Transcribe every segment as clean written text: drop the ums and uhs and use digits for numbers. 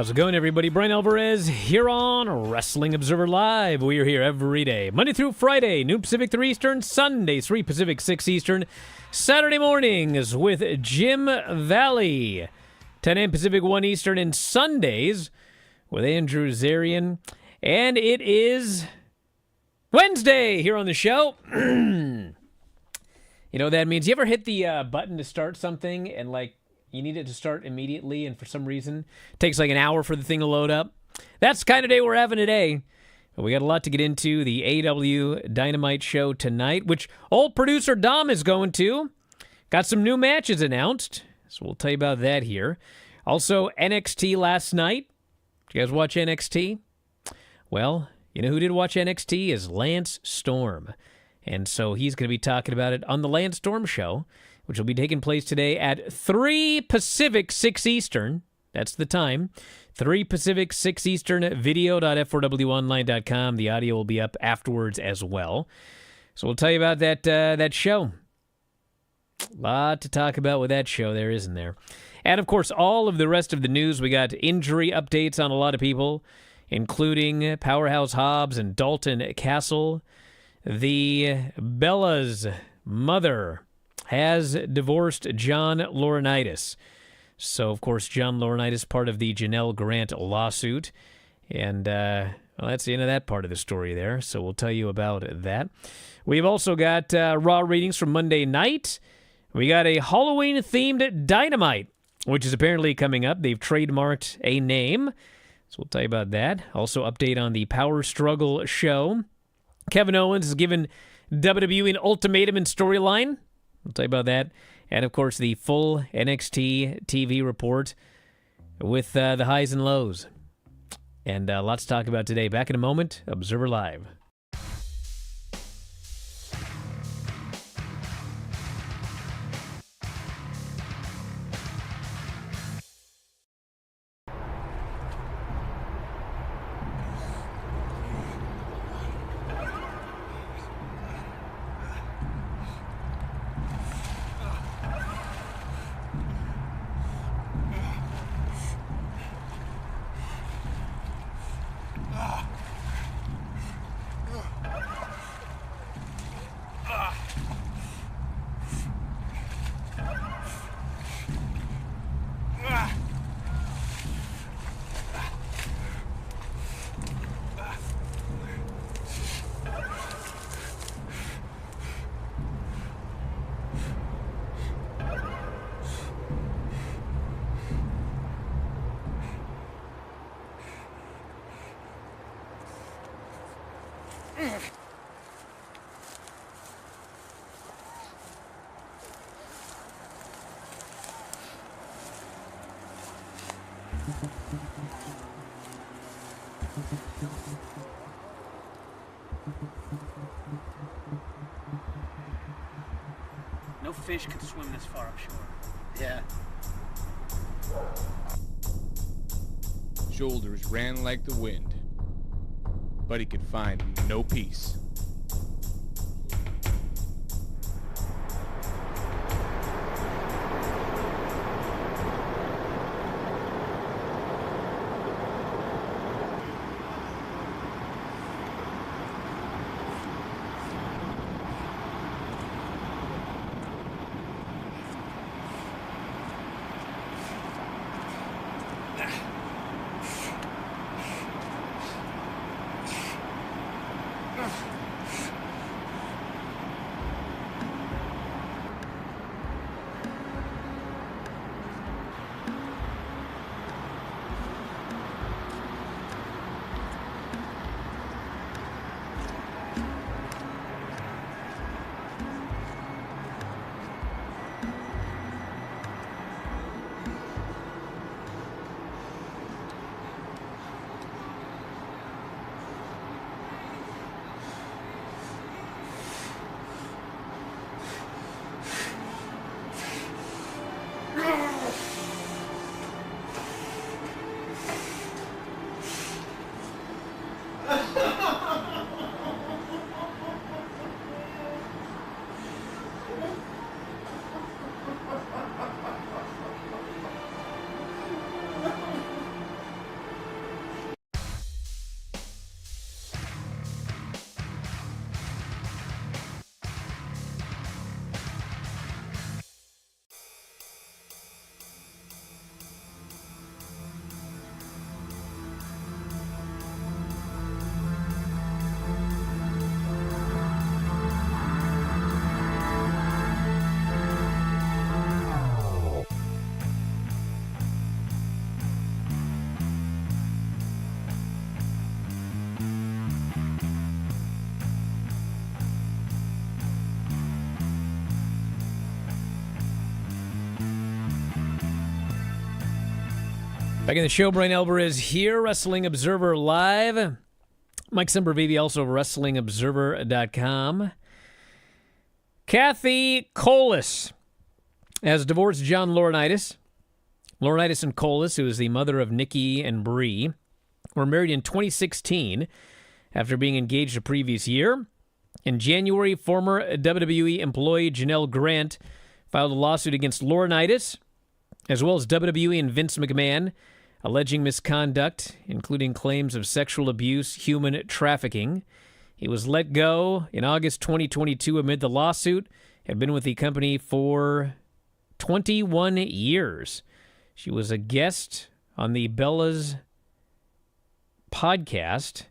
How's it going, everybody? Bryan Alvarez here on Wrestling Observer Live. We are here every day, Monday through Friday, noon Pacific, 3 Eastern, Sunday, 3 Pacific, 6 Eastern, Saturday mornings with Jim Valley, 10 a.m. Pacific, 1 Eastern, and Sundays with Andrew Zarian. And it is Wednesday here on the show. You know what that means? You ever hit the button to start something and, you need it to start immediately, and for some reason, it takes an hour for the thing to load up? That's the kind of day we're having today. But we got a lot to get into. The AEW Dynamite show tonight, which old producer Dom is going to. Got some new matches announced, so we'll tell you about that here. Also, NXT last night. Did you guys watch NXT? Well, you know who did watch NXT is Lance Storm. And so he's going to be talking about it on the Lance Storm show, which will be taking place today at 3 Pacific, 6 Eastern. That's the time. 3 Pacific, 6 Eastern, video.f4wonline.com. The audio will be up afterwards as well. So we'll tell you about that show. A lot to talk about with that show there, isn't there? And, of course, all of the rest of the news. We got injury updates on a lot of people, including Powerhouse Hobbs and Dalton Castle. The Bella's mother has divorced John Laurinaitis. So, of course, John Laurinaitis, part of the Janelle Grant lawsuit. And, that's the end of that part of the story there. So we'll tell you about that. We've also got Raw readings from Monday night. We got a Halloween-themed Dynamite, which is apparently coming up. They've trademarked a name. So we'll tell you about that. Also, update on the Power Struggle show. Kevin Owens has given WWE an ultimatum in storyline. We'll tell you about that. And, of course, the full NXT TV report with the highs and lows. And lots to talk about today. Back in a moment, Observer Live. No fish could swim this far upshore. Yeah. Shoulders ran like the wind, but he could find no peace. Back in the show, Bryan Alvarez here, Wrestling Observer Live. Mike Sempervive, also WrestlingObserver.com. Kathy Colas has divorced John Laurinaitis. Laurinaitis and Colas, who is the mother of Nikki and Bree, were married in 2016 after being engaged the previous year. In January, former WWE employee Janelle Grant filed a lawsuit against Laurinaitis, as well as WWE and Vince McMahon, alleging misconduct, including claims of sexual abuse, human trafficking. He was let go in August 2022 amid the lawsuit. Had been with the company for 21 years. She was a guest on the Bella's podcast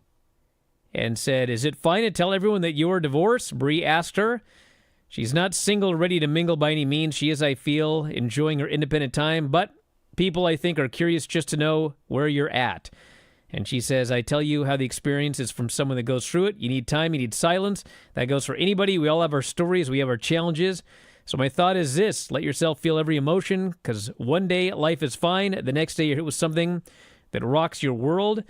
and said, "Is it fine to tell everyone that you're divorced?" Bree asked her. She's not single, ready to mingle by any means. She is, I feel, enjoying her independent time, but people, I think, are curious just to know where you're at. And she says, "I tell you how the experience is from someone that goes through it. You need time, you need silence. That goes for anybody. We all have our stories. We have our challenges. So my thought is this: let yourself feel every emotion, because one day life is fine. The next day you're hit with something that rocks your world.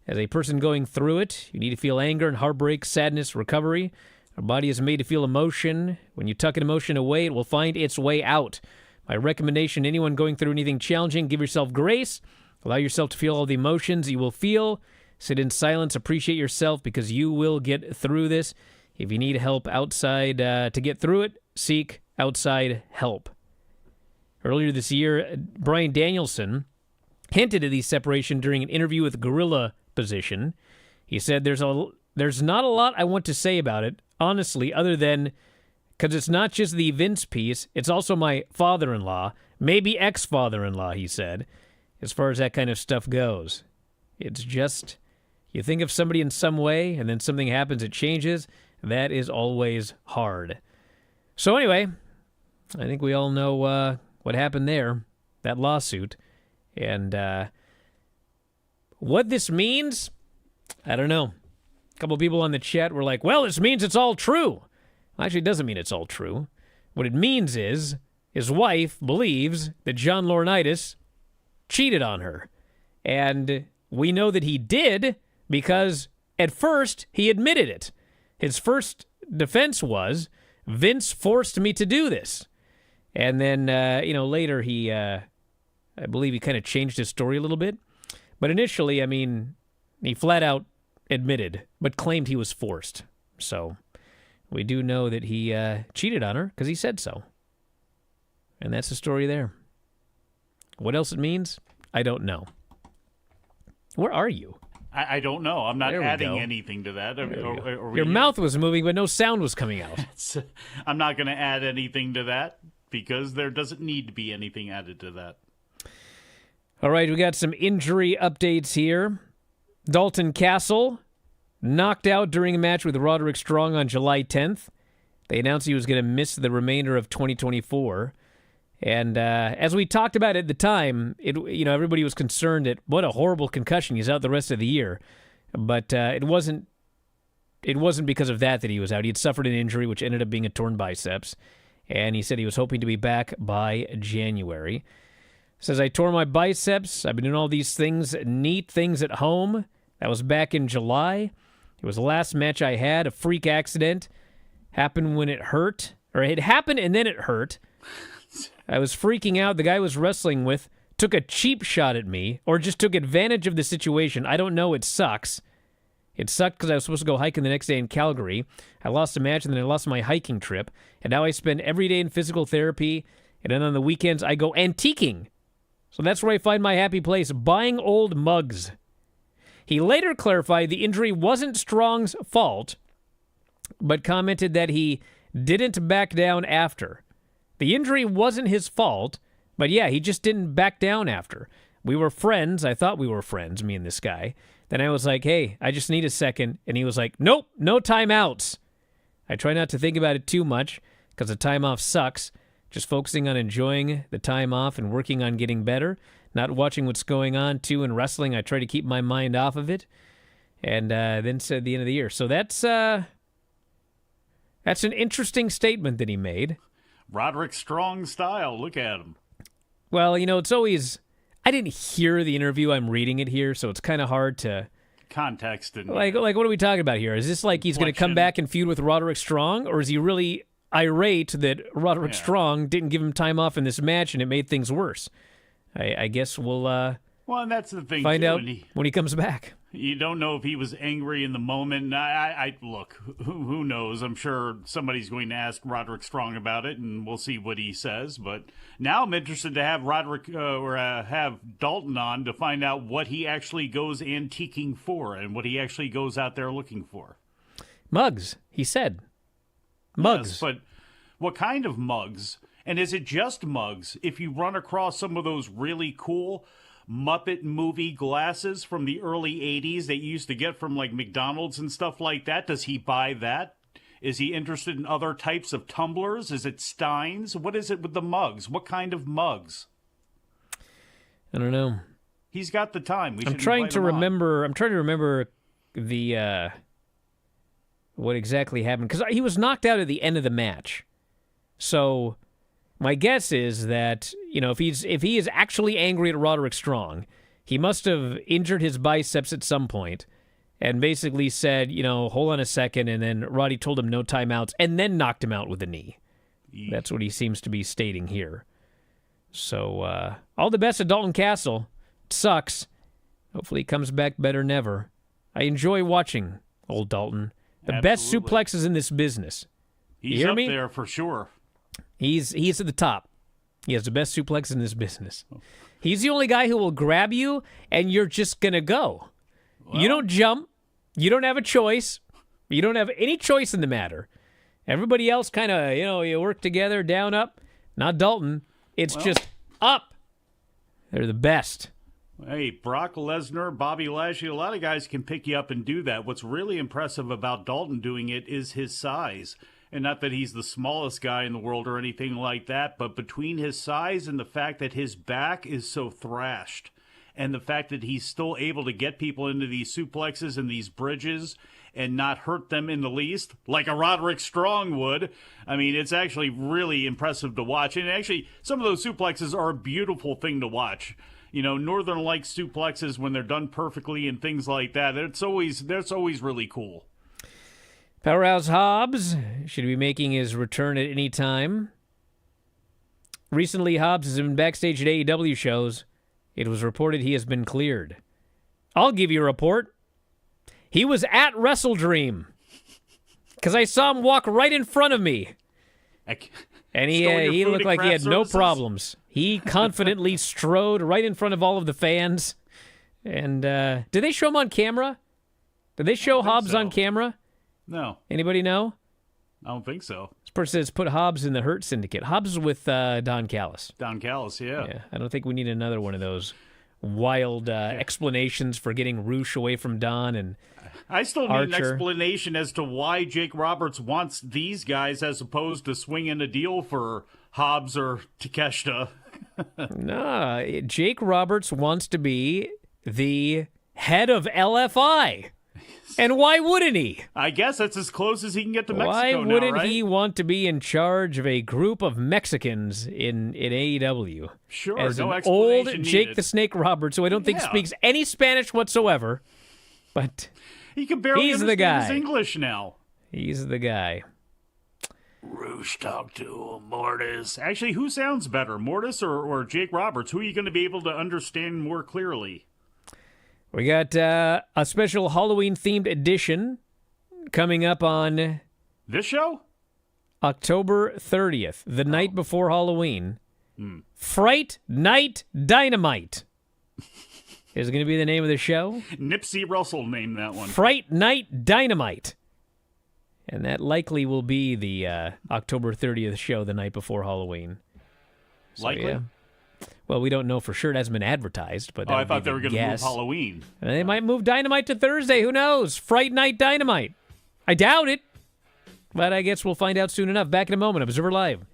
As a person going through it, you need to feel anger and heartbreak, sadness, recovery. Our body is made to feel emotion. When you tuck an emotion away, it will find its way out. My recommendation to anyone going through anything challenging, give yourself grace. Allow yourself to feel all the emotions you will feel. Sit in silence. Appreciate yourself, because you will get through this. If you need help outside to get through it, seek outside help." Earlier this year, Bryan Danielson hinted at the separation during an interview with Gorilla Position. He said, there's not a lot I want to say about it, honestly, other than because it's not just the Vince piece, it's also my father-in-law, maybe ex-father-in-law, he said, as far as that kind of stuff goes. It's just, you think of somebody in some way, and then something happens, it changes. That is always hard. So anyway, I think we all know what happened there, that lawsuit. And what this means, I don't know. A couple people on the chat were like, well, this means it's all true. Well, actually, it doesn't mean it's all true. What it means is his wife believes that John Laurinaitis cheated on her. And we know that he did because at first he admitted it. His first defense was, Vince forced me to do this. And then, later he, I believe he kind of changed his story a little bit. But initially, I mean, he flat out admitted, but claimed he was forced. So we do know that he cheated on her because he said so. And that's the story there. What else it means, I don't know. Where are you? I don't know. I'm not adding anything to that. Your mouth was moving, but no sound was coming out. I'm not going to add anything to that because there doesn't need to be anything added to that. All right, we got some injury updates here. Dalton Castle knocked out during a match with Roderick Strong on July 10th. They announced he was going to miss the remainder of 2024. And as we talked about at the time, everybody was concerned that what a horrible concussion. He's out the rest of the year. But it wasn't because of that he was out. He had suffered an injury, which ended up being a torn biceps. And he said he was hoping to be back by January. Says, I tore my biceps. I've been doing all these things, neat things at home. That was back in July. It was the last match I had. A freak accident. Happened when it hurt. Or it happened and then it hurt. I was freaking out. The guy I was wrestling with took a cheap shot at me or just took advantage of the situation. I don't know. It sucks. It sucked because I was supposed to go hiking the next day in Calgary. I lost a match and then I lost my hiking trip. And now I spend every day in physical therapy. And then on the weekends I go antiquing. So that's where I find my happy place, buying old mugs. He later clarified the injury wasn't Strong's fault, but commented that he didn't back down after. The injury wasn't his fault, but yeah, he just didn't back down after. We were friends. I thought we were friends, me and this guy. Then I was like, hey, I just need a second. And he was like, nope, no timeouts. I try not to think about it too much because the time off sucks. Just focusing on enjoying the time off and working on getting better. Not watching what's going on, too, in wrestling. I try to keep my mind off of it. And then said the end of the year. So that's an interesting statement that he made. Roderick Strong style. Look at him. Well, it's always... I didn't hear the interview. I'm reading it here, so it's kind of hard to... Context and Like, what are we talking about here? Is this like he's going to come back and feud with Roderick Strong, or is he really irate that Roderick Strong didn't give him time off in this match and it made things worse? I guess we'll well, and that's the thing, find too, out when he comes back. You don't know if he was angry in the moment. I look, who knows? I'm sure somebody's going to ask Roderick Strong about it, and we'll see what he says. But now I'm interested to have Roderick have Dalton on to find out what he actually goes antiquing for and what he actually goes out there looking for. Mugs, he said. Mugs. Yes, but what kind of mugs? And is it just mugs? If you run across some of those really cool Muppet movie glasses from the early 80s that you used to get from like McDonald's and stuff like that, does he buy that? Is he interested in other types of tumblers? Is it Steins? What is it with the mugs? What kind of mugs? I don't know. He's got the time. I'm trying to remember the what exactly happened, because he was knocked out at the end of the match. So my guess is that, if he is actually angry at Roderick Strong, he must have injured his biceps at some point and basically said, hold on a second, and then Roddy told him no timeouts and then knocked him out with a knee. That's what he seems to be stating here. So all the best to Dalton Castle. It sucks. Hopefully he comes back better than ever. I enjoy watching old Dalton. The best suplexes in this business. He's you hear up me? there for sure. He's at the top. He has the best suplex in this business. He's the only guy who will grab you, and you're just going to go. Well, you don't jump. You don't have a choice. You don't have any choice in the matter. Everybody else kind of, you work together, down, up. Not Dalton. It's just up. They're the best. Hey, Brock Lesnar, Bobby Lashley, a lot of guys can pick you up and do that. What's really impressive about Dalton doing it is his size. And not that he's the smallest guy in the world or anything like that, but between his size and the fact that his back is so thrashed, and the fact that he's still able to get people into these suplexes and these bridges and not hurt them in the least, like a Roderick Strong would. I mean, it's actually really impressive to watch. And actually, some of those suplexes are a beautiful thing to watch. Northern Light suplexes, when they're done perfectly and things like that, that's always really cool. Powerhouse Hobbs should be making his return at any time. Recently, Hobbs has been backstage at AEW shows. It was reported he has been cleared. I'll give you a report. He was at Wrestle Dream because I saw him walk right in front of me. And he looked like he had no problems. He confidently strode right in front of all of the fans. And did they show him on camera? Did they show Hobbs on camera? No. Anybody know? I don't think so. This person says put Hobbs in the Hurt Syndicate. Hobbs is with Don Callis. Don Callis, yeah. I don't think we need another one of those wild explanations for getting Roosh away from Don and I still need Archer. an explanation as to why Jake Roberts wants these guys as opposed to swinging a deal for Hobbs or Takeshita. No, Jake Roberts wants to be the head of LFI. And why wouldn't he? I guess that's as close as he can get to Mexico Why now, wouldn't right? he want to be in charge of a group of Mexicans in AEW? Sure, as no an explanation old Jake needed. the Snake Roberts, who I don't think speaks any Spanish whatsoever, but He can barely he's the understand guy. his English now. He's the guy. Roosh, talk to Mortis. Actually, who sounds better, Mortis or Jake Roberts? Who are you going to be able to understand more clearly? We got a special Halloween-themed edition coming up on This show? October 30th, the night before Halloween. Fright Night Dynamite is going to be the name of the show. Nipsey Russell named that one. Fright Night Dynamite. And that likely will be the October 30th show the night before Halloween. So, Likely? yeah. Well, we don't know for sure. It hasn't been advertised, but I thought they were going to move guess. Halloween. And they might move Dynamite to Thursday. Who knows? Fright Night Dynamite. I doubt it. But I guess we'll find out soon enough. Back in a moment. Observer Live.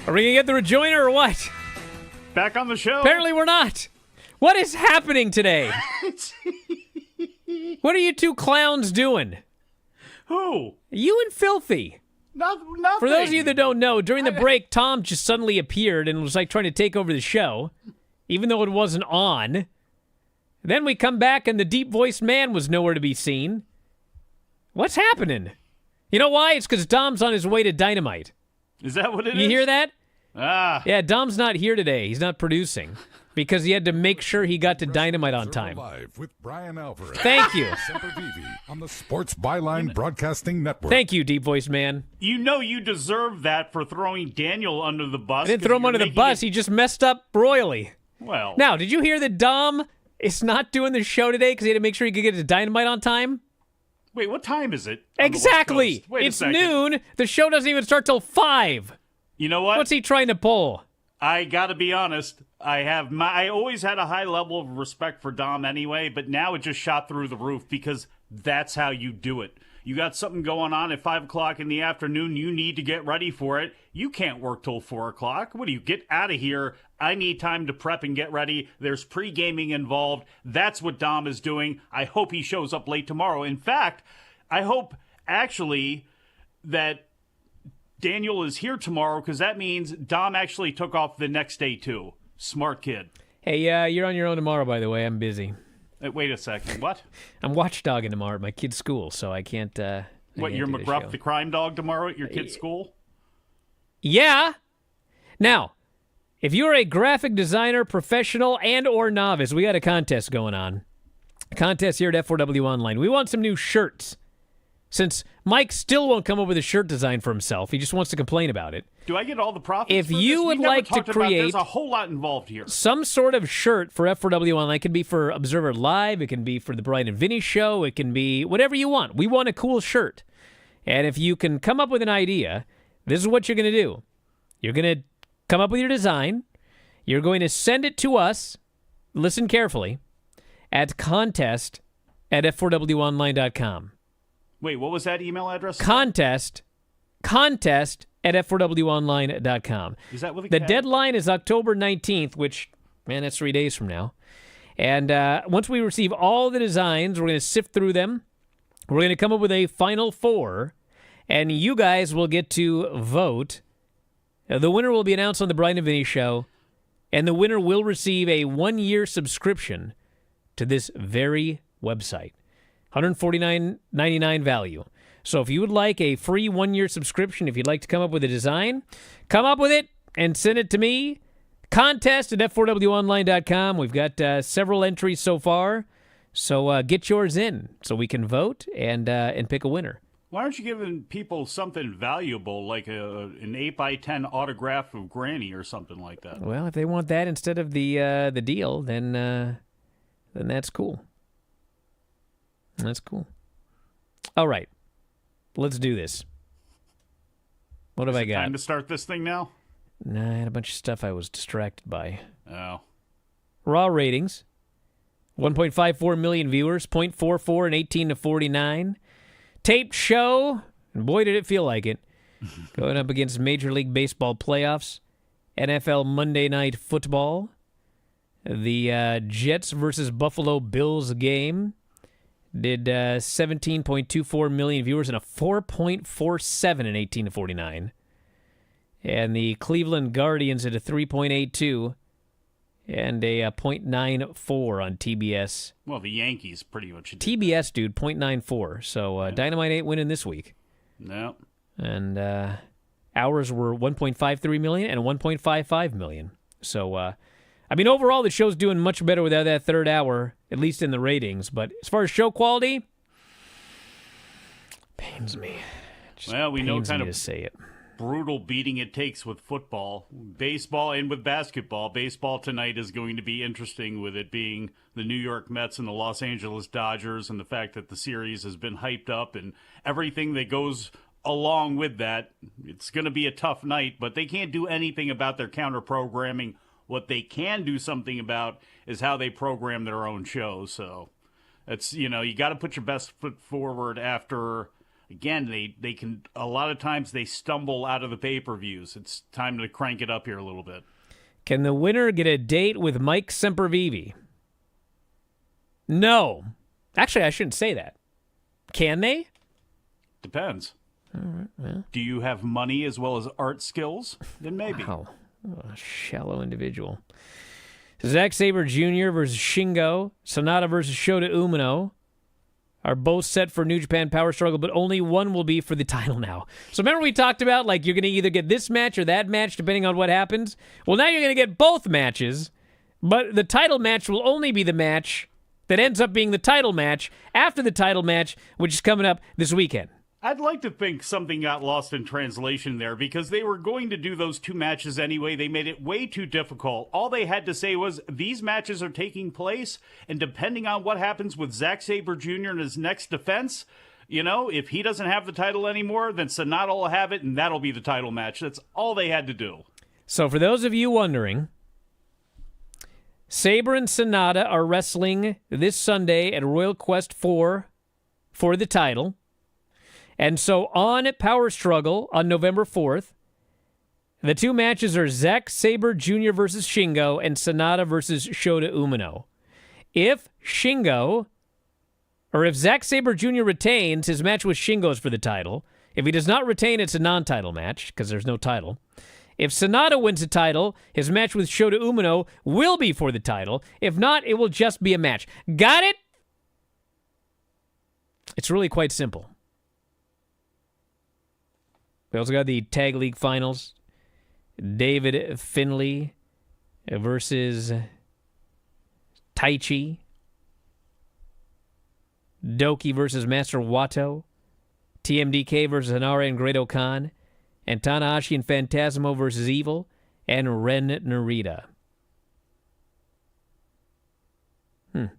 Are we going to get the rejoinder or what? Back on the show. Apparently we're not. What is happening today? What are you two clowns doing? Who? You and Filthy. Nothing. For those of you that don't know, during the break, Tom just suddenly appeared and was like trying to take over the show, even though it wasn't on. Then we come back and the deep-voiced man was nowhere to be seen. What's happening? You know why? It's because Dom's on his way to Dynamite. Is that what it is? You hear that? Ah. Yeah, Dom's not here today. He's not producing because he had to make sure he got to Dynamite on time. Live with Bryan Alvarez. Thank you. Sempervive on the Sports Byline Broadcasting Network. Thank you, deep-voiced man. You know you deserve that for throwing Daniel under the bus. I didn't throw him under the bus. He just messed up royally. Well. Now, did you hear that Dom is not doing the show today because he had to make sure he could get to Dynamite on time? Wait, what time is it? on the West Exactly. Coast? Wait a It's second. noon. The show doesn't even start till 5. You know what? What's he trying to pull? I gotta be honest. I always had a high level of respect for Dom anyway, but now it just shot through the roof because that's how you do it. You got something going on at 5 o'clock in the afternoon. You need to get ready for it. You can't work till 4 o'clock. What do you get out of here? I need time to prep and get ready. There's pre-gaming involved. That's what Dom is doing. I hope he shows up late tomorrow. In fact, I hope actually that Daniel is here tomorrow because that means Dom actually took off the next day too. Smart kid. Hey, you're on your own tomorrow, by the way. I'm busy. Wait a second. What? I'm watchdogging tomorrow at my kid's school, so I can't. What, you're McGruff the crime dog tomorrow at your kid's school? Yeah. Now, if you're a graphic designer, professional, and or novice, we got a contest going on. A contest here at F4W Online. We want some new shirts. Since Mike still won't come up with a shirt design for himself, he just wants to complain about it. Do I get all the profits? If for you this? would We've never like to talked about- create there's a whole lot involved here. some sort of shirt for F4W Online, it can be for Observer Live, it can be for the Bryan and Vinny show, it can be whatever you want. We want a cool shirt. And if you can come up with an idea, this is what you're going to do. You're going to come up with your design. You're going to send it to us, listen carefully, at contest@f4wonline.com. Wait, what was that email address? Contest at f4wonline.com. Is that with a The K? deadline is October 19th, which, man, that's 3 days from now. And once we receive all the designs, we're going to sift through them. We're going to come up with a final 4, and you guys will get to vote. The winner will be announced on the Bryan and Vinny show, and the winner will receive a 1-year subscription to this very website. $149.99 value. So if you would like a free 1-year subscription, if you'd like to come up with a design, come up with it and send it to me. Contest at f4wonline.com. We've got several entries so far. So get yours in so we can vote and pick a winner. Why aren't you giving people something valuable like an 8x10 autograph of Granny or something like that? Well, if they want that instead of the deal, then that's cool. That's cool. All right. Let's do this. What have I got? Time to start this thing now? Nah, I had a bunch of stuff I was distracted by. Oh. Raw ratings. 1.54 million viewers, 0.44 and 18 to 49. Taped show, and boy did it feel like it. Going up against Major League Baseball playoffs. NFL Monday Night Football. The Jets versus Buffalo Bills game. Did 17.24 million viewers and a 4.47 in 18 to 49. And the Cleveland Guardians at a 3.82 and a 0.94 on TBS. Well, the Yankees pretty much did TBS, dude, 0.94. So Dynamite ain't winning this week. No. And ours were 1.53 million and 1.55 million. So, I mean, overall, the show's doing much better without that third hour, at least in the ratings. But as far as show quality, pains me. Just Well, we know pains kind me of to say it. brutal beating it takes with football, baseball, and with basketball. Baseball tonight is going to be interesting with it being the New York Mets and the Los Angeles Dodgers, and the fact that the series has been hyped up and everything that goes along with that. It's going to be a tough night, but they can't do anything about their counter programming. What they can do something about is how they program their own shows. So it's, you got to put your best foot forward after again, they can, a lot of times they stumble out of the pay-per-views. It's time to crank it up here a little bit. Can the winner get a date with Mike Sempervive? No. Actually, I shouldn't say that. Can they? Depends. All right, well. Do you have money as well as art skills? Then maybe. Wow. What a shallow individual. Zack Sabre Jr. versus Shingo. Sonata versus Shota Umino are both set for New Japan Power Struggle, but only one will be for the title now. So remember we talked about, like, you're going to either get this match or that match, depending on what happens? Well, now you're going to get both matches, but the title match will only be the match that ends up being the title match after the title match, which is coming up this weekend. I'd like to think something got lost in translation there because they were going to do those two matches anyway. They made it way too difficult. All they had to say was, these matches are taking place, and depending on what happens with Zack Sabre Jr. in his next defense, you know, if he doesn't have the title anymore, then Sonata will have it, and that'll be the title match. That's all they had to do. So for those of you wondering, Sabre and Sonata are wrestling this Sunday at Royal Quest 4 for the title. And so on Power Struggle on November 4th, the two matches are Zack Sabre Jr. versus Shingo and Sonata versus Shota Umino. If Zack Sabre Jr. retains, his match with Shingo is for the title. If he does not retain, it's a non-title match because there's no title. If Sonata wins the title, his match with Shota Umino will be for the title. If not, it will just be a match. Got it? It's really quite simple. We also got the Tag League Finals. David Finlay versus Taichi. Doki versus Master Wato. TMDK versus Hanare and Great Khan. And Tanahashi and Phantasmo versus Evil. And Ren Narita. You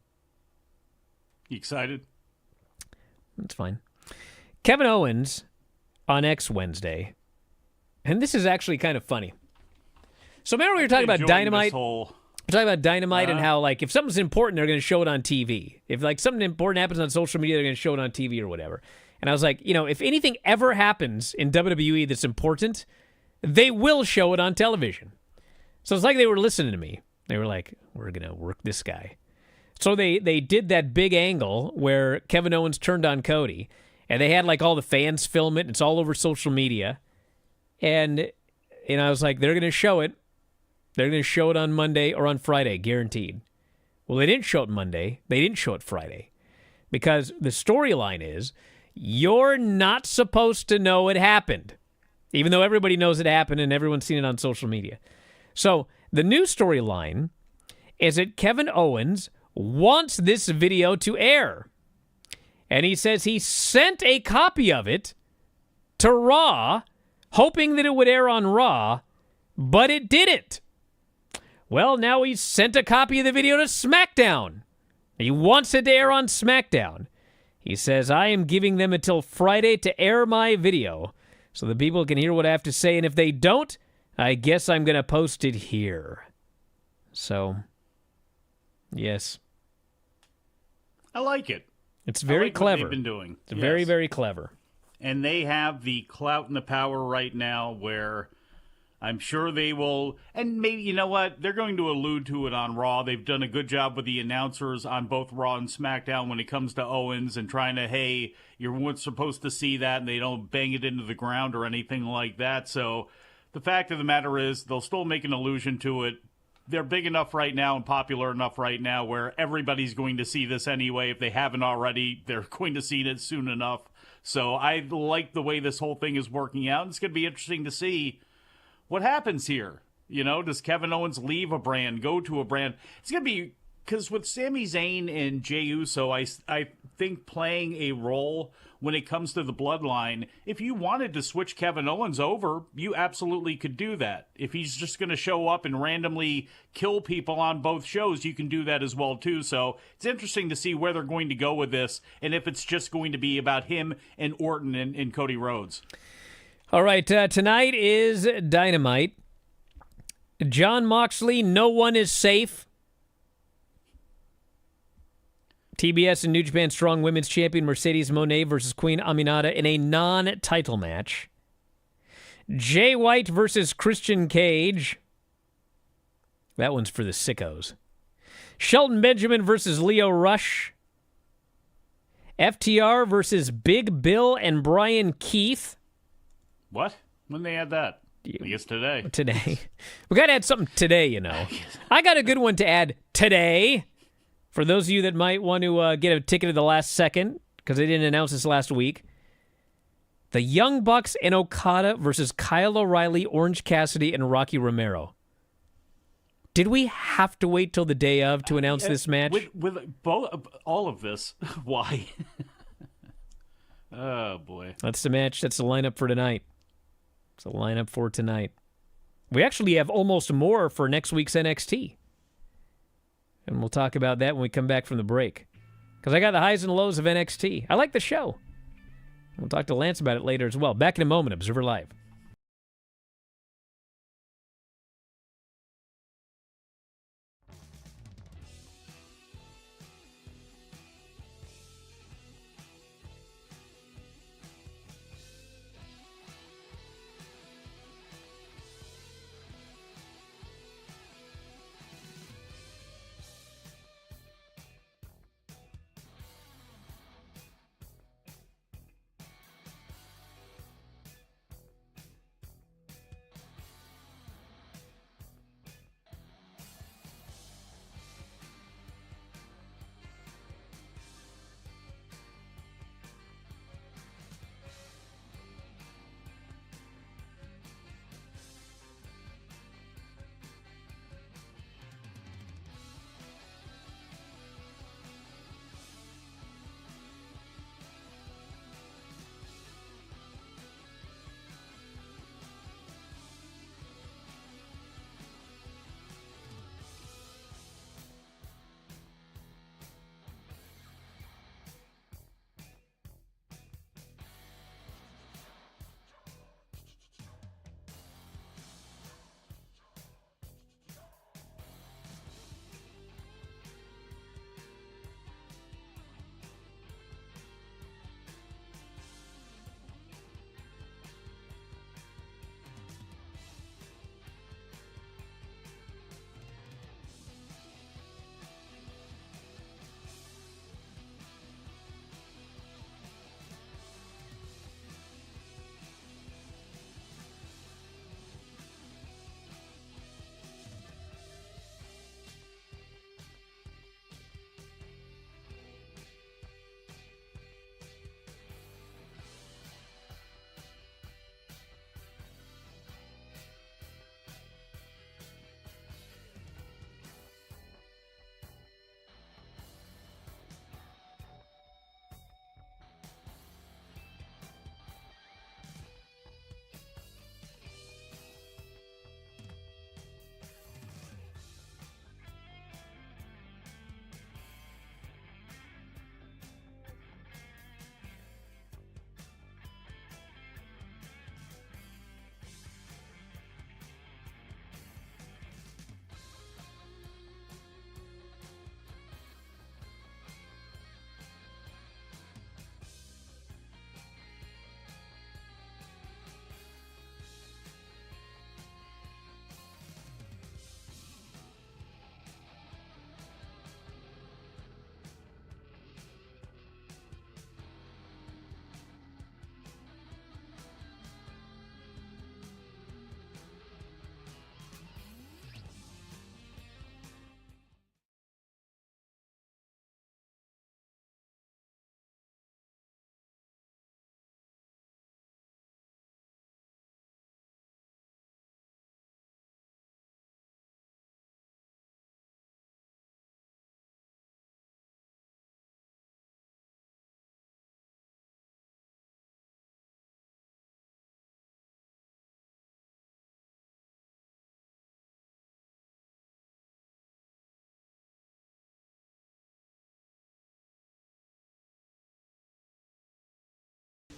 excited? That's fine. Kevin Owens on X Wednesday. And this is actually kind of funny. So remember we were talking about Dynamite? We're talking about Dynamite and how, like, if something's important, they're going to show it on TV. If, like, something important happens on social media, they're going to show it on TV or whatever. And I was like, you know, if anything ever happens in WWE that's important, they will show it on television. So it's like they were listening to me. They were like, we're going to work this guy. So they did that big angle where Kevin Owens turned on Cody. And they had, like, all the fans film it. It's all over social media. And I was like, they're going to show it. They're going to show it on Monday or on Friday, guaranteed. Well, they didn't show it Monday. They didn't show it Friday. Because the storyline is, you're not supposed to know it happened. Even though everybody knows it happened and everyone's seen it on social media. So the new storyline is that Kevin Owens wants this video to air. And he says he sent a copy of it to Raw, hoping that it would air on Raw, but it didn't. Well, now he's sent a copy of the video to SmackDown. He wants it to air on SmackDown. He says, I am giving them until Friday to air my video so the people can hear what I have to say, and if they don't, I guess I'm going to post it here. So, yes. I like it. It's very clever. What they've been doing. It's very, very clever. And they have the clout and the power right now where I'm sure they will, and maybe, you know what, they're going to allude to it on Raw. They've done a good job with the announcers on both Raw and SmackDown when it comes to Owens and trying to, hey, you're supposed to see that, and they don't bang it into the ground or anything like that. So the fact of the matter is they'll still make an allusion to it. They're big enough right now and popular enough right now where everybody's going to see this anyway. If they haven't already, they're going to see it soon enough. So I like the way this whole thing is working out. It's going to be interesting to see what happens here. You know, does Kevin Owens leave a brand, go to a brand? It's going to be, because with Sami Zayn and Jey Uso, I think playing a role when it comes to the bloodline, if you wanted to switch Kevin Owens over, you absolutely could do that. If he's just going to show up and randomly kill people on both shows, you can do that as well, too. So it's interesting to see where they're going to go with this, and if it's just going to be about him and Orton and Cody Rhodes. All right, tonight is Dynamite. Jon Moxley, no one is safe. TBS and New Japan Strong Women's Champion Mercedes Moné versus Queen Aminata in a non-title match. Jay White versus Christian Cage. That one's for the sickos. Shelton Benjamin versus Leo Rush. FTR versus Big Bill and Brian Keith. What? When they had that? I guess today. Today. We got to add something today, you know. I got a good one to add today. For those of you that might want to get a ticket at the last second, because they didn't announce this last week. The Young Bucks and Okada versus Kyle O'Reilly, Orange Cassidy, and Rocky Romero. Did we have to wait till the day of to announce this match? With both, all of this, why? Oh, boy. That's the match. That's the lineup for tonight. It's the lineup for tonight. We actually have almost more for next week's NXT. And we'll talk about that when we come back from the break. Because I got the highs and lows of NXT. I like the show. We'll talk to Lance about it later as well. Back in a moment, Observer Live.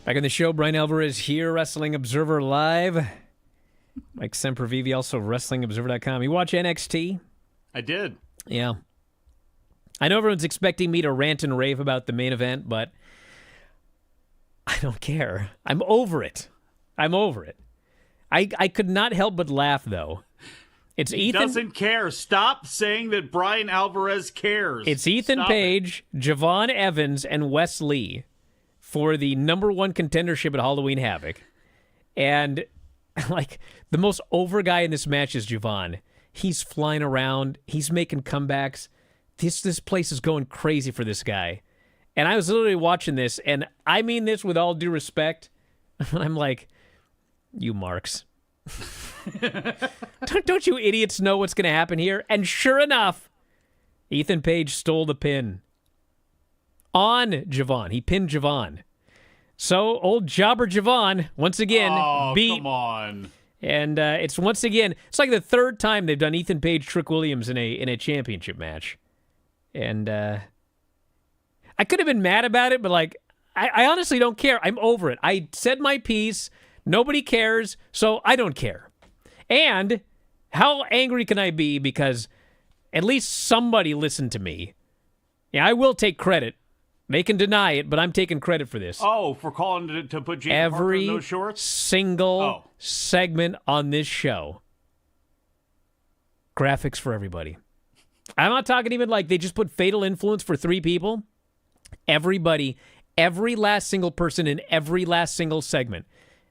Back in the show, Bryan Alvarez here, Wrestling Observer Live. Mike Sempervive, also WrestlingObserver.com. You watch NXT? I did. Yeah. I know everyone's expecting me to rant and rave about the main event, but I don't care. I'm over it. I could not help but laugh, though. It's He Ethan doesn't care. Stop saying that Bryan Alvarez cares. It's Ethan Stop Page, Javon Evans, and Wes Lee for the number 1 contendership at Halloween Havoc. And, like, the most over guy in this match is Javon. He's flying around. He's making comebacks. This place is going crazy for this guy. And I was literally watching this, and I mean this with all due respect. I'm like, you marks. Don't you idiots know what's going to happen here? And sure enough, Ethan Page stole the pin on Javon. He pinned Javon. So old jobber Javon, once again, beat. Come on. And it's once again, it's like the third time they've done Ethan Page, Trick Williams in a championship match. And I could have been mad about it, but like, I honestly don't care. I'm over it. I said my piece. Nobody cares, so I don't care. And how angry can I be because at least somebody listened to me? Yeah, I will take credit. They can deny it, but I'm taking credit for this. Oh, for calling to put Jake Parker in those shorts? Single segment on this show. Graphics for everybody. I'm not talking even like they just put Fatal Influence for 3 people. Everybody, every last single person in every last single segment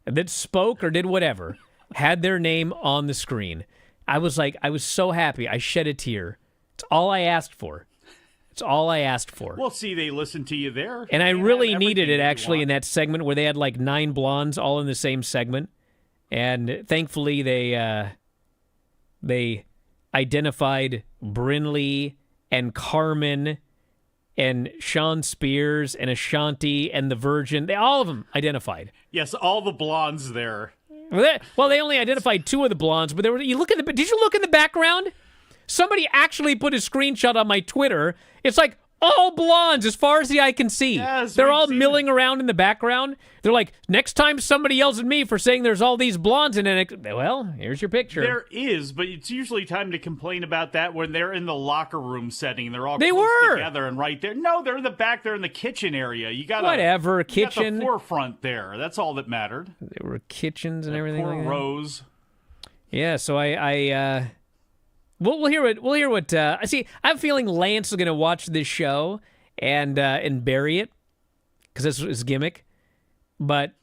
that spoke or did whatever had their name on the screen. I was so happy. I shed a tear. It's all I asked for. Well, see, they listened to you there. And I really needed it, actually, in that segment where they had like 9 blondes all in the same segment. And thankfully, they identified Brinley and Carmen and Sean Spears and Ashanti and the Virgin. All of them identified. Yes, all the blondes there. Well, they only identified 2 of the blondes, but did you look in the background? Somebody actually put a screenshot on my Twitter. It's like all blondes as far as the eye can see. Yes, they're all milling around in the background. They're like, next time somebody yells at me for saying there's all these blondes in it, well, here's your picture. There is, but it's usually time to complain about that when they're in the locker room setting. They're all together and right there. No, they're in the back. They're in the kitchen area. You got whatever kitchen. You got the forefront there. That's all that mattered. There were kitchens and everything. Poor like that. Rose. Yeah, so We'll hear what. I see. I'm feeling Lance is going to watch this show and bury it because that's his gimmick. But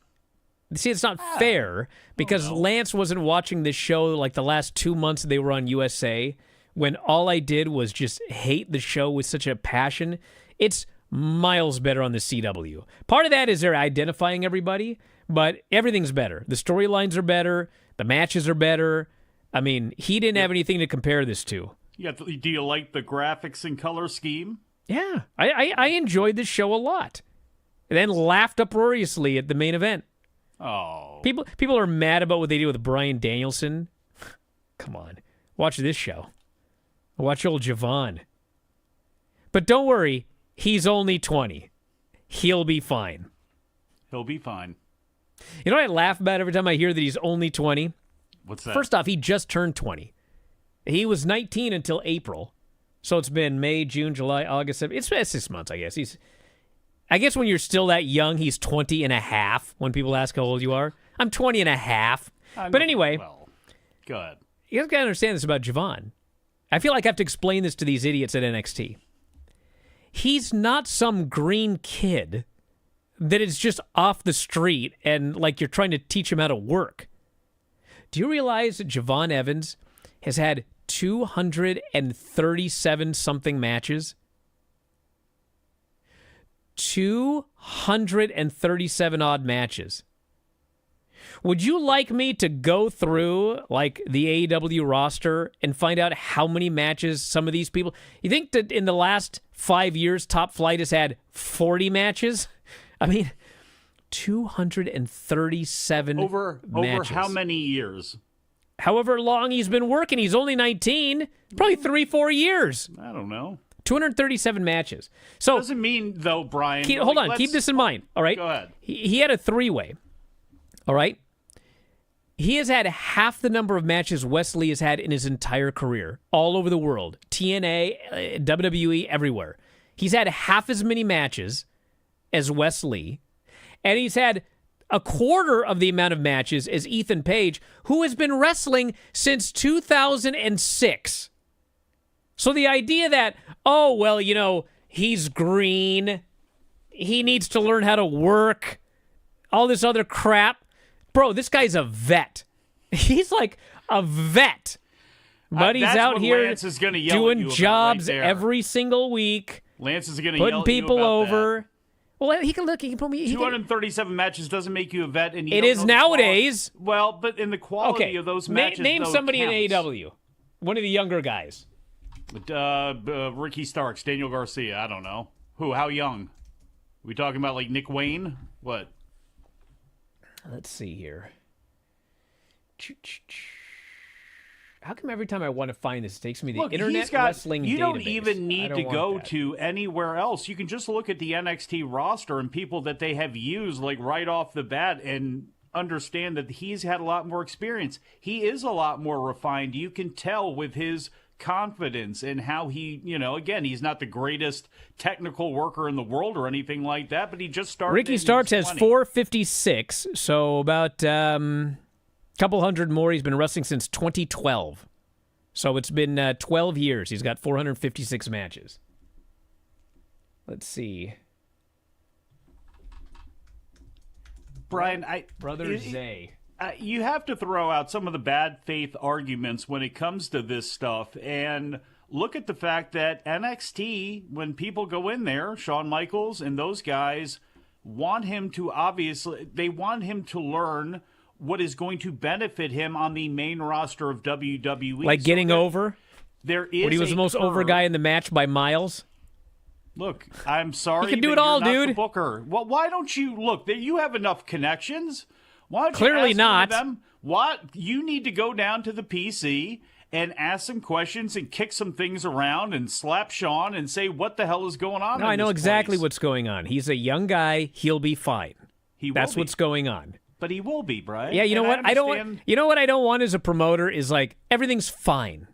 see, it's not fair because Lance wasn't watching this show like the last 2 months they were on USA when all I did was just hate the show with such a passion. It's miles better on the CW. Part of that is they're identifying everybody, but everything's better. The storylines are better. The matches are better. I mean, he didn't have anything to compare this to. Do you like the graphics and color scheme? Yeah, I enjoyed this show a lot. And then laughed uproariously at the main event. Oh. People are mad about what they did with Bryan Danielson. Come on. Watch this show. Watch old Javon. But don't worry, he's only 20. He'll be fine. He'll be fine. You know what I laugh about every time I hear that he's only 20? What's that? First off, he just turned 20. He was 19 until April. So it's been May, June, July, August, September. It's 6 months, I guess. I guess when you're still that young, he's 20 and a half when people ask how old you are. I'm 20 and a half. But anyway. Well, good. You guys got to understand this about Javon. I feel like I have to explain this to these idiots at NXT. He's not some green kid that is just off the street and like you're trying to teach him how to work. Do you realize that Javon Evans has had 237-something matches? 237-odd matches. Would you like me to go through, like, the AEW roster and find out how many matches some of these people... You think that in the last 5 years, Top Flight has had 40 matches? I mean... 237 over how many years? However long he's been working. He's only 19. Probably 3-4 years. I don't know. 237 matches. So doesn't mean though, Brian. Hold on. Keep this in mind. All right. Go ahead. He had a 3-way. All right. He has had half the number of matches Wesley has had in his entire career, all over the world. TNA, WWE, everywhere. He's had half as many matches as Wesley, and he's had a quarter of the amount of matches as Ethan Page, who has been wrestling since 2006. So the idea that, oh, well, he's green, he needs to learn how to work, all this other crap. Bro, this guy's a vet. He's like a vet. But he's out here doing jobs every single week. Lance is going to putting people over. Well, he can look. He can put me. 237 matches doesn't make you a vet, and it is nowadays. Well, but in the quality of those matches, name somebody in AEW. One of the younger guys. Ricky Starks, Daniel Garcia. I don't know who. How young? We talking about like Nick Wayne? What? Let's see here. How come every time I want to find this, it takes me to the Internet Wrestling You database? don't even need to go to anywhere else. You can just look at the NXT roster and people that they have used like right off the bat and understand that he's had a lot more experience. He is a lot more refined. You can tell with his confidence and how he, again, he's not the greatest technical worker in the world or anything like that, but he just started. Ricky Starks has 456, so about couple hundred more. He's been wrestling since 2012. So it's been 12 years. He's got 456 matches. Let's see. Brian, Brother Zay. You have to throw out some of the bad faith arguments when it comes to this stuff and look at the fact that NXT, when people go in there, Shawn Michaels and those guys want him to learn what is going to benefit him on the main roster of WWE. Like getting over? There is when he was the most over guy in the match by miles? Look, I'm sorry. You can do it all, dude. The booker. Well, why don't you look? You have enough connections. Why don't Clearly you ask not. Them, what you need to go down to the PC and ask some questions and kick some things around and slap Shawn and say what the hell is going on. No, I know exactly place. what's going on. He's a young guy. He'll be fine. That's what's going on. But he will be, Brian. Yeah, you know what? I don't want. You know what I don't want as a promoter is like everything's fine.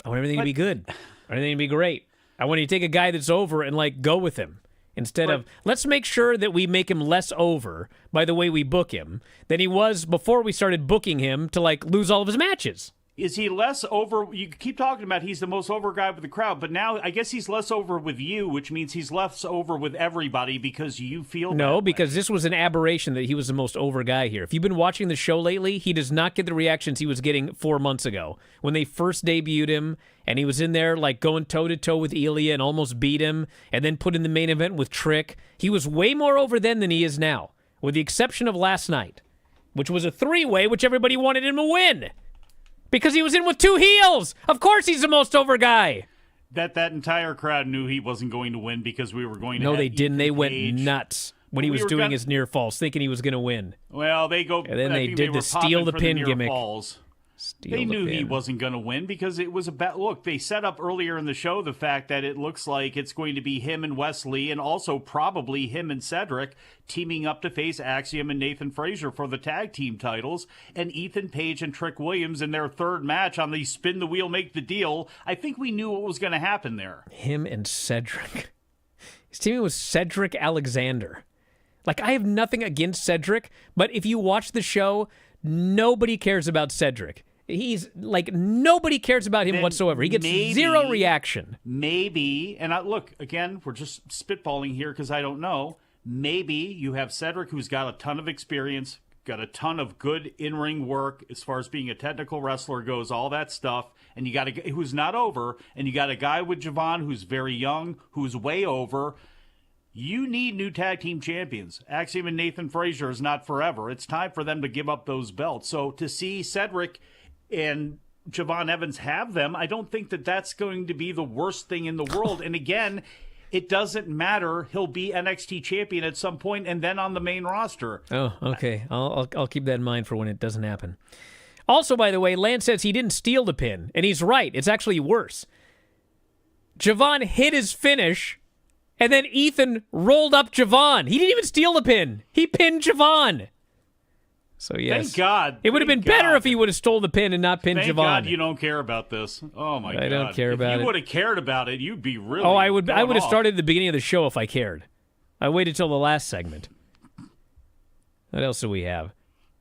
I want everything to be good. I want everything to be great. I want you to take a guy that's over and like go with him instead of let's make sure that we make him less over by the way we book him than he was before we started booking him to like lose all of his matches. Is he less over? You keep talking about he's the most over guy with the crowd, but now I guess he's less over with you, which means he's less over with everybody because you feel No, because this was an aberration that he was the most over guy here. If you've been watching the show lately, he does not get the reactions he was getting 4 months ago when they first debuted him and he was in there like going toe-to-toe with Ilya and almost beat him and then put in the main event with Trick. He was way more over then than he is now, with the exception of last night, which was a three-way, which everybody wanted him to win. Because he was in with two heels. Of course he's the most over guy. That entire crowd knew he wasn't going to win because we were going to No, they didn't. They went Page. nuts when he was doing his near falls, thinking he was going to win. Well, they go... And then they did the steal the pin gimmick. They knew he wasn't going to win because it was about... Look, they set up earlier in the show the fact that it looks like it's going to be him and Wesley and also probably him and Cedric teaming up to face Axiom and Nathan Frazier for the tag team titles, and Ethan Page and Trick Williams in their third match on the spin the wheel, make the deal. I think we knew what was going to happen there. Him and Cedric. He's teaming with Cedric Alexander. Like, I have nothing against Cedric, but if you watch the show, nobody cares about Cedric. He's like, nobody cares about him whatsoever. He gets zero reaction. Maybe, and look, again, we're just spitballing here because I don't know. Maybe you have Cedric, who's got a ton of experience, got a ton of good in-ring work as far as being a technical wrestler goes, all that stuff, and you got a who's not over, and you got a guy with Javon who's very young, who's way over. You need new tag team champions. Axiom and Nathan Frazier is not forever. It's time for them to give up those belts. So to see Cedric and Javon Evans have them, I don't think that that's going to be the worst thing in the world. And again, it doesn't matter. He'll be NXT champion at some point and then on the main roster. Oh, okay. I'll keep that in mind for when it doesn't happen. Also, by the way, Lance says he didn't steal the pin, and he's right. It's actually worse. Javon hit his finish, and then Ethan rolled up Javon. He didn't even steal the pin. He pinned Javon. So, yes. Thank God. It would have been Thank better God. if he would have stole the pin and not pinned Thank Javon. God you don't care about this. Oh, my God. I don't care about If it. you would have cared about it, you'd be really I would going have off. started at the beginning of the show if I cared. I waited till the last segment. What else do we have?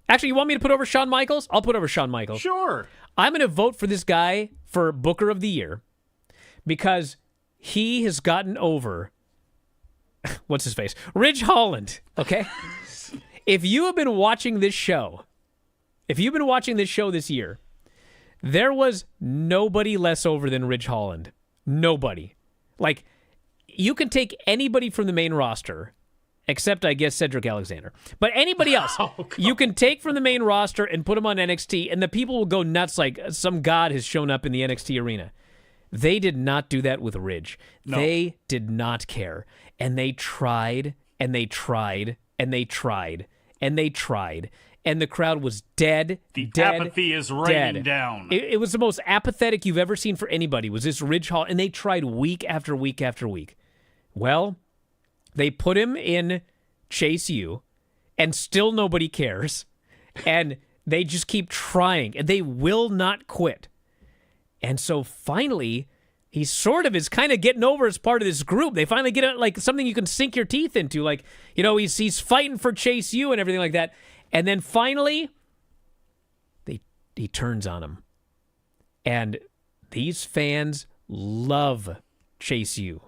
Actually, you want me to put over Shawn Michaels? I'll put over Shawn Michaels. Sure. I'm going to vote for this guy for Booker of the Year because he has gotten over, what's his face? Ridge Holland, okay? If you have been watching this show, this year, there was nobody less over than Ridge Holland. Nobody. Like, you can take anybody from the main roster, except, I guess, Cedric Alexander. But anybody else, you can take from the main roster and put them on NXT, and the people will go nuts like some god has shown up in the NXT arena. They did not do that with Ridge. No. They did not care. And they tried, and they tried, and they tried, and they tried. And the crowd was dead. The dead, apathy is raining dead. down. It was the most apathetic you've ever seen for anybody, was this Ridge Hall. And they tried week after week after week. Well, they put him in Chase U, and still nobody cares. And they just keep trying, and they will not quit. And so finally, he sort of is kind of getting over as part of this group. They finally get like something you can sink your teeth into. Like, you know, he's fighting for Chase U and everything like that. And then finally, he turns on him. And these fans love Chase U.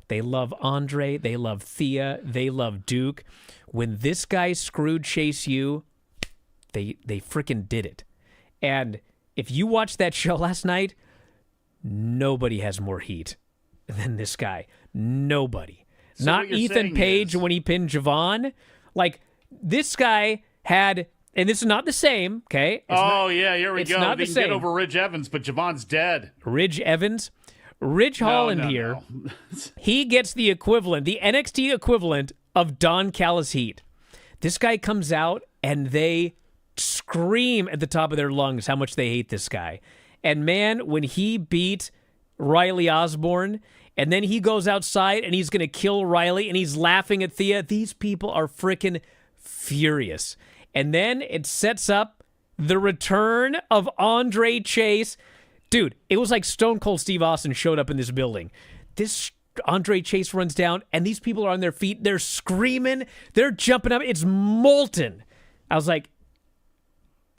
They love Andre. They love Thea. They love Duke. When this guy screwed Chase U, they freaking did it. And if you watched that show last night, nobody has more heat than this guy. Nobody. So Not what you're Ethan saying Page is- when he pinned Javon. Like, this guy had, and this is not the same, okay? Yeah, here we it's go. not They the can get same. over Ridge Evans, but Javon's dead. Ridge Evans. Ridge Holland no. here, he gets the equivalent, the NXT equivalent of Don Callis heat. This guy comes out and they scream at the top of their lungs how much they hate this guy. And man, when he beat Riley Osborne, and then he goes outside and he's going to kill Riley and he's laughing at Thea, these people are freaking furious. And then it sets up the return of Andre Chase. Dude, it was like Stone Cold Steve Austin showed up in this building. This Andre Chase runs down, and these people are on their feet. They're screaming. They're jumping up. It's molten. I was like,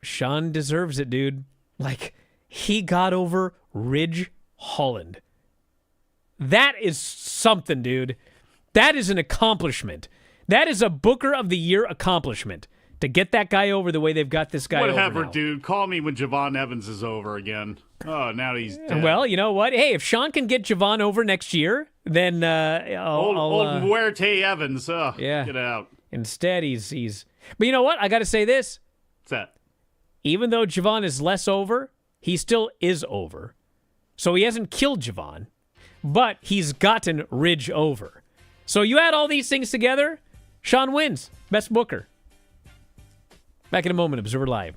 Sean deserves it, dude. Like, he got over Ridge Holland. That is something, dude. That is an accomplishment. That is a Booker of the Year accomplishment. To get that guy over the way they've got this guy Whatever, over now. dude. Call me when Javon Evans is over again. Oh, now he's dead. Well, you know what? Hey, if Sean can get Javon over next year, then old Muerte Evans. Oh, yeah. Get out. Instead, he's. But you know what? I got to say this. What's that? Even though Javon is less over, he still is over. So he hasn't killed Javon, but he's gotten Ridge over. So you add all these things together, Sean wins. Best Booker. Back in a moment, Observer Live.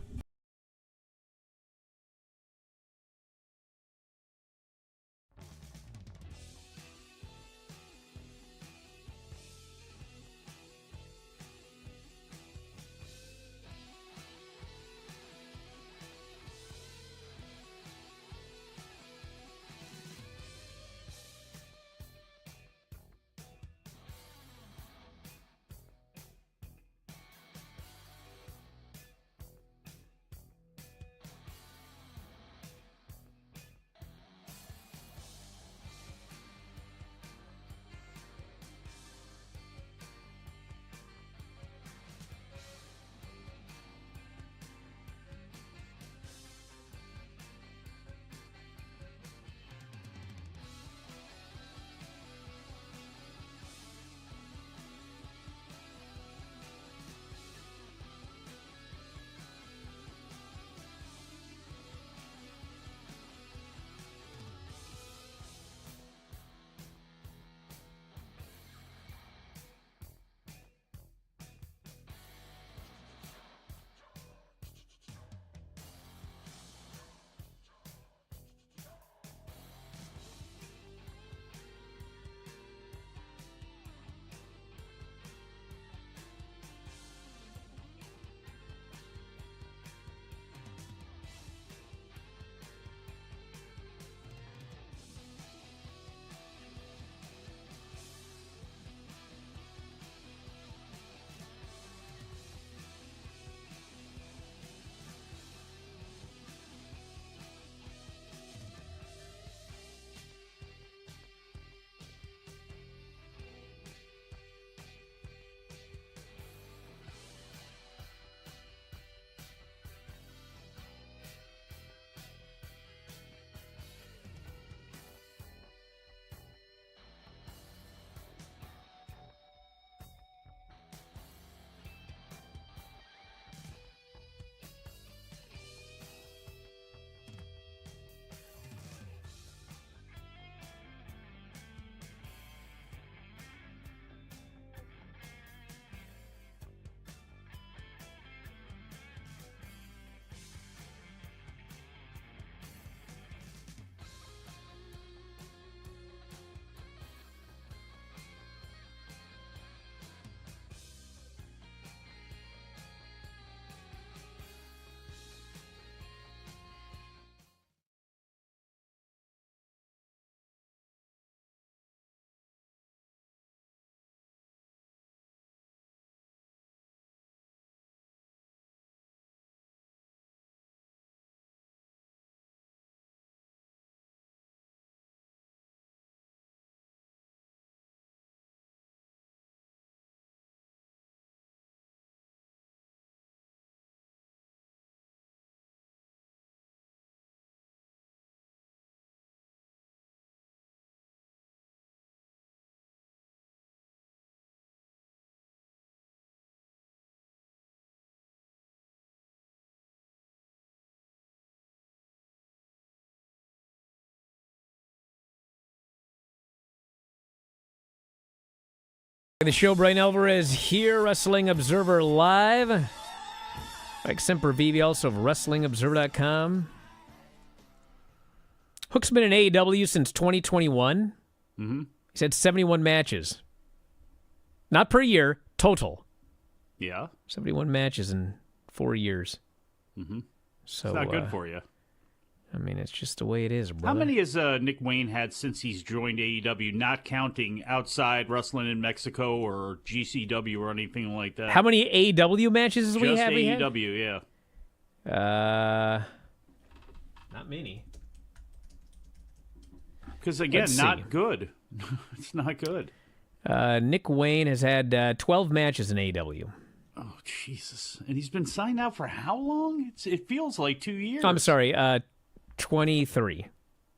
The show, Bryan Alvarez here, Wrestling Observer Live. Mike Sempervive, also of WrestlingObserver.com. Hook's been in AEW since 2021. Mm-hmm. He's had 71 matches. Not per year, total. Yeah. 71 matches in 4 years. Mm-hmm. So, it's not good for you. I mean, it's just the way it is, brother. How many has Nick Wayne had since he's joined AEW, not counting outside wrestling in Mexico or GCW or anything like that? How many AEW matches we have? Just AEW, yeah. Not many. Because, again, Let's not see. good. It's not good. Nick Wayne has had 12 matches in AEW. Oh, Jesus. And he's been signed out for how long? It feels like 2 years. I'm sorry, 23.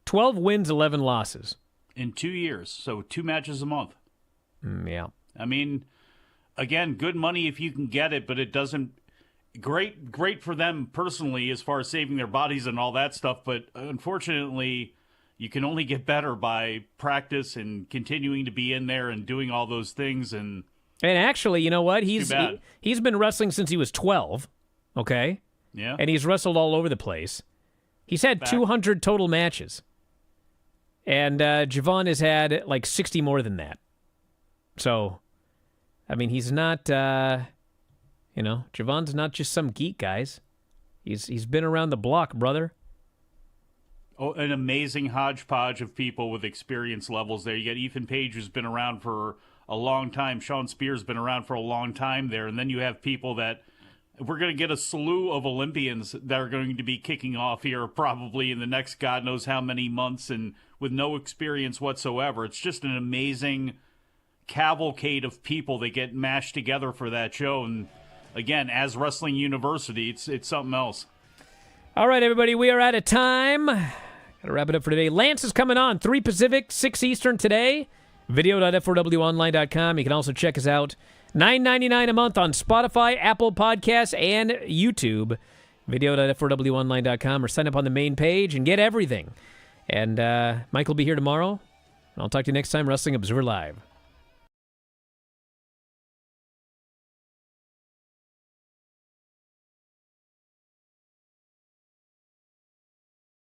12 wins, 11 losses. In 2 years. So 2 matches a month. Yeah. I mean, again, good money if you can get it, but it doesn't... Great for them personally as far as saving their bodies and all that stuff, but unfortunately... You can only get better by practice and continuing to be in there and doing all those things. And actually, you know what? He's been wrestling since he was 12, okay? Yeah. And he's wrestled all over the place. He's had 200 total matches. And Javon has had like 60 more than that. So, I mean, he's not, Javon's not just some geek, guys. He's been around the block, brother. Oh, an amazing hodgepodge of people with experience levels there. You got Ethan Page, who's been around for a long time. Sean Spears been around for a long time there. And then you have people that we're going to get a slew of Olympians that are going to be kicking off here probably in the next God knows how many months and with no experience whatsoever. It's just an amazing cavalcade of people that get mashed together for that show. And again, as Wrestling University, it's something else. All right, everybody, we are out of time. Got to wrap it up for today. Lance is coming on, 3 Pacific, 6 Eastern today. Video.f4wonline.com. You can also check us out. $9.99 a month on Spotify, Apple Podcasts, and YouTube. Video.f4wonline.com, or sign up on the main page and get everything. And Mike will be here tomorrow. I'll talk to you next time, Wrestling Observer Live.